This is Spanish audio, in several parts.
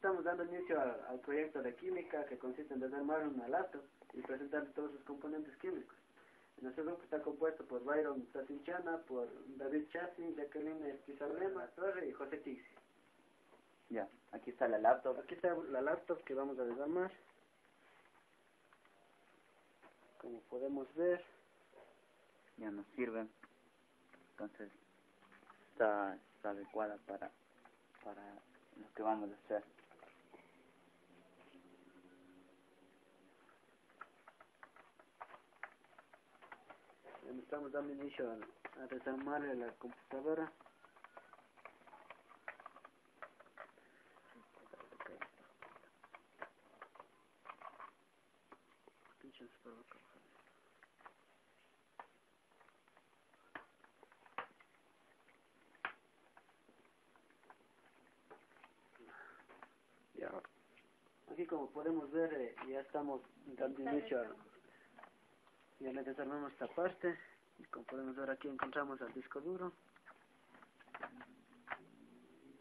estamos dando inicio al proyecto de química que consiste en desarmar una laptop y presentar todos sus componentes químicos. Nuestro grupo está compuesto por Byron Sasinchana, por David Chassin, Jacqueline Esquizarlema, Torre y José Tixi. Ya, aquí está la laptop. Aquí está la laptop que vamos a desarmar. Como podemos ver, Ya nos sirve. Entonces, está adecuada para lo que vamos a hacer. estamos dando inicio a desarmarle la computadora. Ya. Aquí como podemos ver ya estamos dando inicio a... Ya le desarmamos esta parte y como podemos ver aquí encontramos el disco duro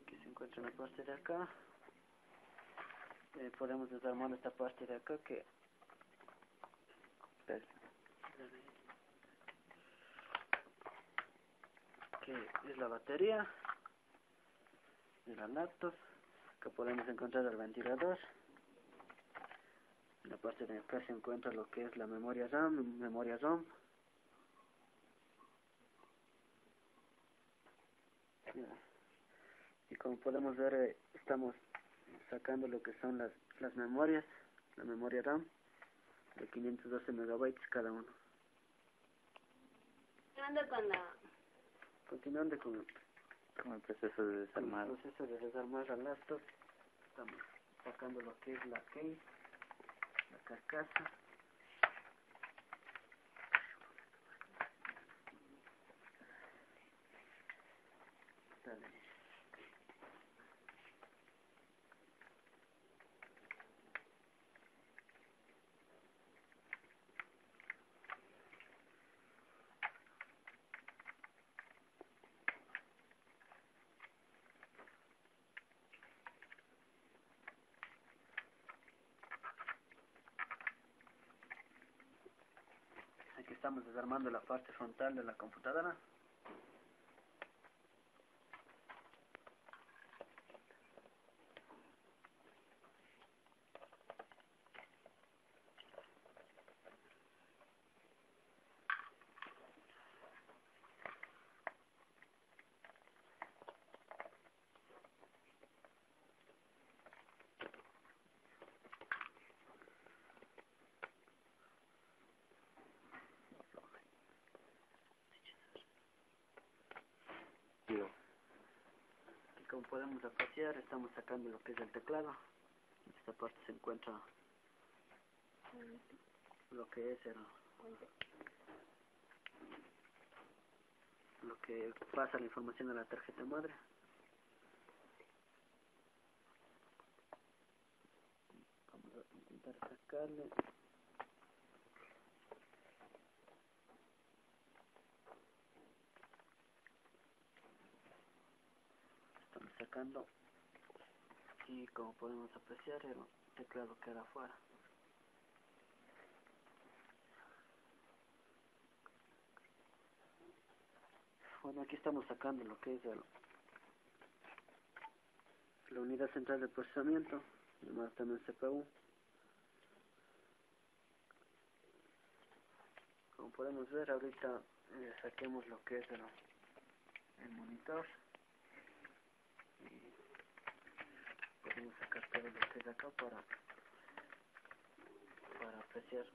que se encuentra en la parte de acá. Podemos desarmar esta parte de acá que es la batería de la laptop. Acá podemos encontrar el ventilador. En la parte de acá se encuentra lo que es la memoria RAM, memoria ROM. Y como podemos ver estamos sacando lo que son las memorias, la memoria RAM de 512 megabytes cada uno. Continuando con el proceso de desarmar. El proceso de desarmar la laptop, estamos sacando lo que es la case, la carcasa. Dale. Aquí estamos desarmando la parte frontal de la computadora. Y como podemos apreciar, estamos sacando lo que es el teclado. En esta parte se encuentra lo que es lo que pasa la información a la tarjeta madre. Vamos a intentar sacarle. Estamos sacando y como podemos apreciar el teclado queda afuera. Bueno, aquí estamos sacando lo que es la unidad central de procesamiento, llamada también CPU. Como podemos ver, ahorita saquemos lo que es el monitor. Y podemos sacar todo lo que es acá para apreciar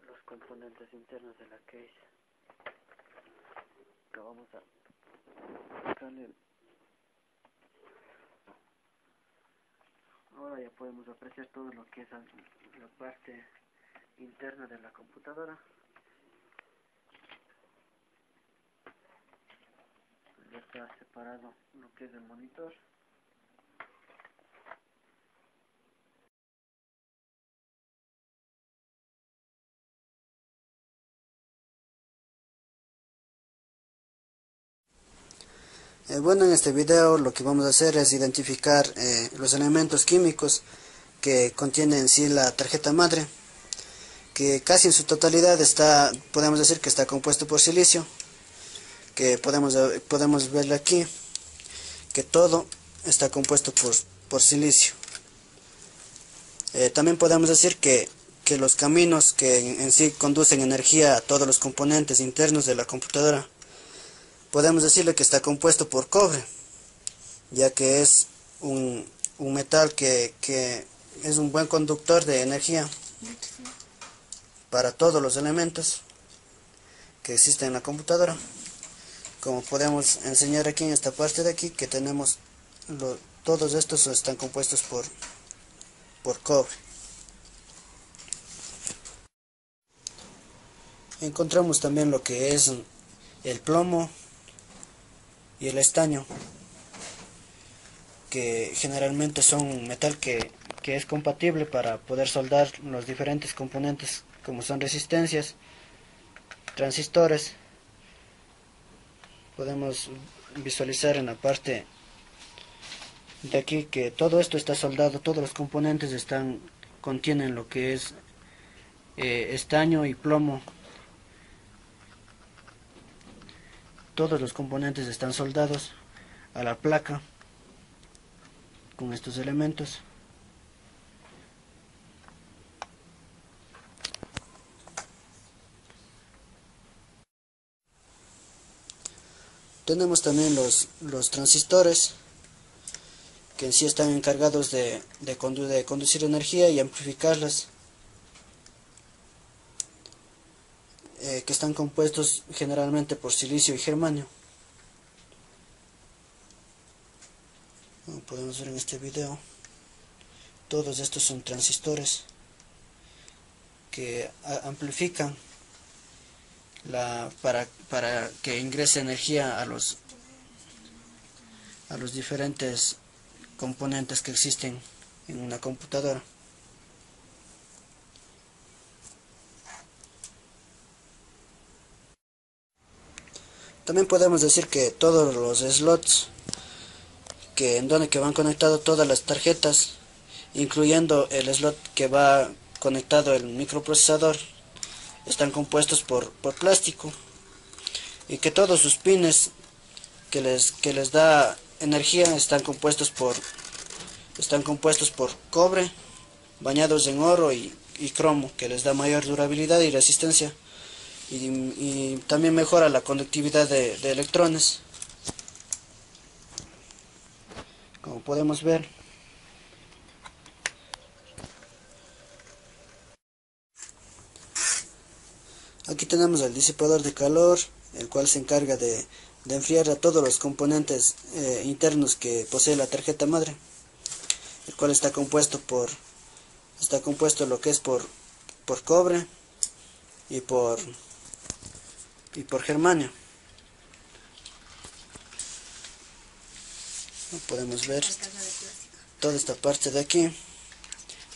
los componentes internos de la case. Acá vamos a sacarle. Ahora ya podemos apreciar todo lo que es la parte interna de la computadora. Ya está separado lo que es el monitor. Bueno, en este video lo que vamos a hacer es identificar los elementos químicos que contiene en sí la tarjeta madre, que casi en su totalidad podemos decir que está compuesto por silicio, que podemos verlo aquí, que todo está compuesto por silicio. También podemos decir que los caminos que en sí conducen energía a todos los componentes internos de la computadora, podemos decirle que está compuesto por cobre, ya que es un metal que es un buen conductor de energía para todos los elementos que existen en la computadora. Como podemos enseñar aquí en esta parte de aquí, que tenemos todos estos están compuestos por cobre. Encontramos también lo que es el plomo y el estaño, que generalmente son un metal que es compatible para poder soldar los diferentes componentes, como son resistencias, transistores. Podemos visualizar en la parte de aquí que todo esto está soldado, todos los componentes contienen lo que es estaño y plomo. Todos los componentes están soldados a la placa con estos elementos. Tenemos también los transistores, que en sí están encargados de conducir energía y amplificarlas, que están compuestos generalmente por silicio y germanio. Como podemos ver en este video, todos estos son transistores que amplifican para que ingrese energía a los diferentes componentes que existen en una computadora. También podemos decir que todos los slots que van conectados todas las tarjetas, incluyendo el slot que va conectado el microprocesador, están compuestos por plástico, y que todos sus pines que les da energía están compuestos por cobre bañados en oro y cromo, que les da mayor durabilidad y resistencia, y también mejora la conductividad de electrones. Como podemos ver, aquí tenemos el disipador de calor, el cual se encarga de enfriar a todos los componentes internos que posee la tarjeta madre, el cual está compuesto lo que es por cobre y por germanio. Podemos ver toda esta parte de aquí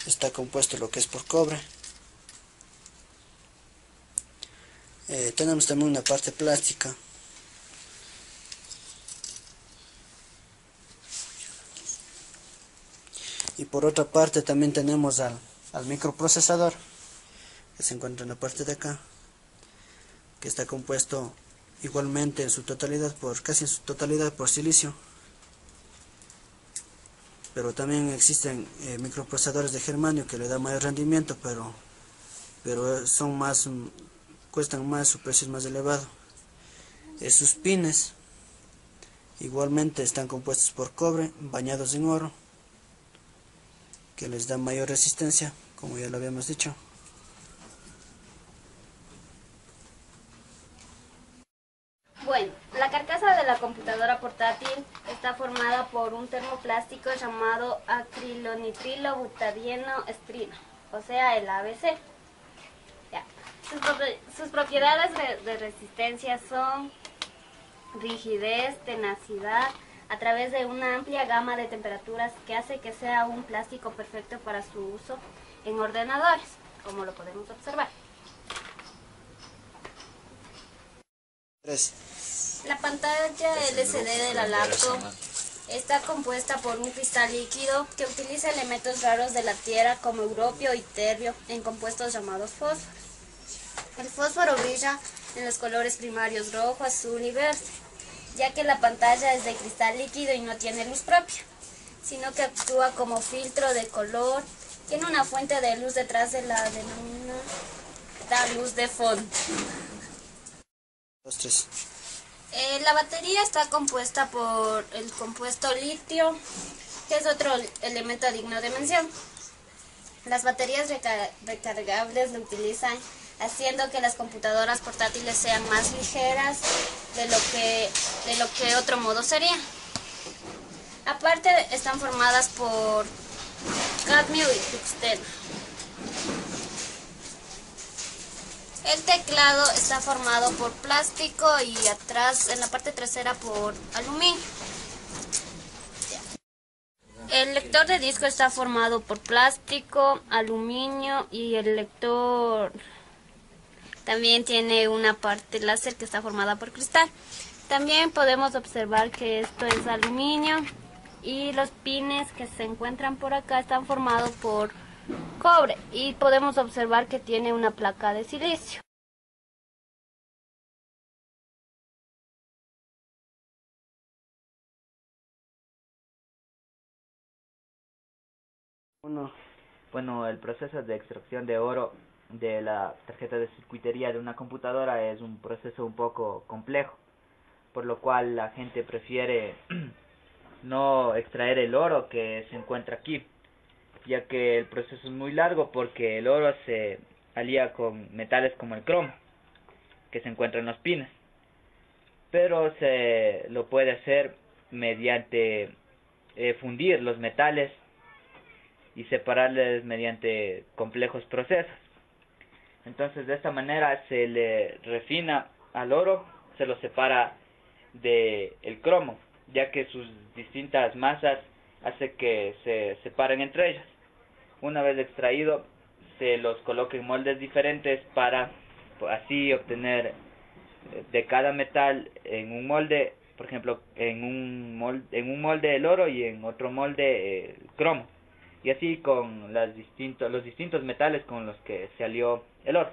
está compuesto lo que es por cobre. Tenemos también una parte plástica. Y por otra parte también tenemos al microprocesador, que se encuentra en la parte de acá, que está compuesto igualmente casi en su totalidad por silicio. Pero también existen microprocesadores de germanio que le da mayor rendimiento, pero cuestan más, su precio es más elevado. Sus pines igualmente están compuestos por cobre bañados en oro, que les da mayor resistencia, como ya lo habíamos dicho. Bueno, la carcasa de la computadora portátil está formada por un termoplástico llamado acrilonitrilo butadieno estrino, o sea, el ABC. Ya. Sus propiedades de resistencia son rigidez, tenacidad, a través de una amplia gama de temperaturas que hace que sea un plástico perfecto para su uso en ordenadores, como lo podemos observar. 3. La pantalla LCD de la laptop está compuesta por un cristal líquido que utiliza elementos raros de la Tierra como europio y terbio en compuestos llamados fósforos. El fósforo brilla en los colores primarios rojo, azul y verde, ya que la pantalla es de cristal líquido y no tiene luz propia, sino que actúa como filtro de color. Tiene una fuente de luz detrás de la denominada luz de fondo. Los tres. La batería está compuesta por el compuesto litio, que es otro elemento digno de mención. Las baterías recargables lo utilizan haciendo que las computadoras portátiles sean más ligeras de lo que otro modo sería. Aparte están formadas por cadmio y tungsteno. El teclado está formado por plástico y atrás, en la parte trasera, por aluminio. El lector de disco está formado por plástico, aluminio y el lector también tiene una parte láser que está formada por cristal. También podemos observar que esto es aluminio y los pines que se encuentran por acá están formados por cobre y podemos observar que tiene una placa de silicio. Bueno, el proceso de extracción de oro de la tarjeta de circuitería de una computadora es un proceso un poco complejo, por lo cual la gente prefiere no extraer el oro que se encuentra aquí, ya que el proceso es muy largo porque el oro se alía con metales como el cromo, que se encuentra en los pines, pero se lo puede hacer mediante fundir los metales y separarles mediante complejos procesos. Entonces de esta manera se le refina al oro, se lo separa de el cromo, ya que sus distintas masas hace que se separen entre ellas. Una vez extraído, se los coloca en moldes diferentes para así obtener de cada metal en un molde, por ejemplo, en un molde el oro y en otro molde el cromo, y así con los distintos metales con los que se alió el oro.